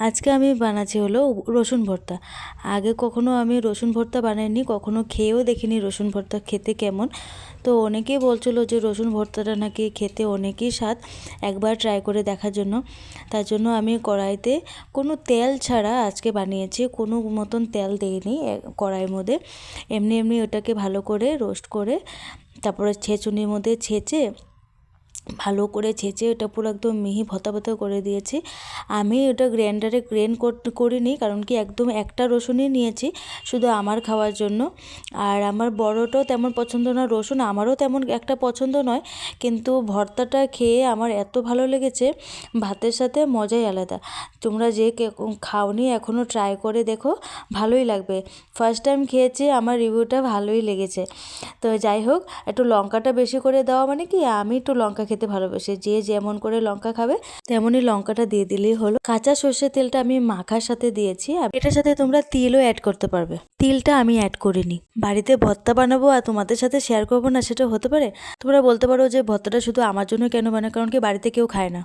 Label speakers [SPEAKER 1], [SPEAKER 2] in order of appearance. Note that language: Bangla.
[SPEAKER 1] আজকে আমি বানাচ্ছি হলো রসুন ভর্তা। আগে কখনো আমি রসুন ভর্তা বানাইনি, কখনো খেয়েও দেখিনি রসুন ভর্তা খেতে কেমন। তো অনেকেই বলছিলো যে রসুন ভর্তাটা নাকি খেতে অনেকই স্বাদ, একবার ট্রাই করে দেখার জন্য। তার জন্য আমি কড়াইতে কোনো তেল ছাড়া আজকে বানিয়েছি, কোনো মতন তেল দিইনি কড়াইয়ের মধ্যে। এমনি এমনি ওটাকে ভালো করে রোস্ট করে তারপরে ছেঁচুনির মধ্যে ছেঁচে ভালো করে ছেঁচে ওটা পুরো একদম মিহি ভর্তা ভর্তা করে দিয়েছি। আমি ওটা গ্রাইন্ডারে গ্রেন্ড করিনি, কারণ কি একদম একটা রসুনই নিয়েছি শুধু আমার খাওয়ার জন্য। আর আমার বড়টাও তেমন পছন্দ না রসুন, আমারও তেমন একটা পছন্দ নয়, কিন্তু ভর্তাটা খেয়ে আমার এত ভালো লেগেছে, ভাতের সাথে মজাই আলাদা। তোমরা যে খাওনি এখনও ট্রাই করে দেখো, ভালোই লাগবে। ফার্স্ট টাইম খেয়েছি, আমার রিভিউটা ভালোই লেগেছে। তো যাই হোক, একটু লঙ্কাটা বেশি করে দেওয়া মানে কি, আমি একটু লঙ্কা খেতে ভালোবাসি, যে যেমন করে লঙ্কা খাবে তেমনই লঙ্কাটা দিয়ে দিলেই হলো। কাঁচা সর্ষের তেলটা আমি মাখার সাথে দিয়েছি, এটার সাথে তোমরা তিলও অ্যাড করতে পারবে। তিলটা আমি অ্যাড করিনি। বাড়িতে ভর্তা বানাবো আর তোমাদের সাথে শেয়ার করবো না, সেটা হতে পারে? তোমরা বলতে পারো যে ভর্তাটা শুধু আমার জন্য কেন বানায়, কারণ কি বাড়িতে কেউ খায় না।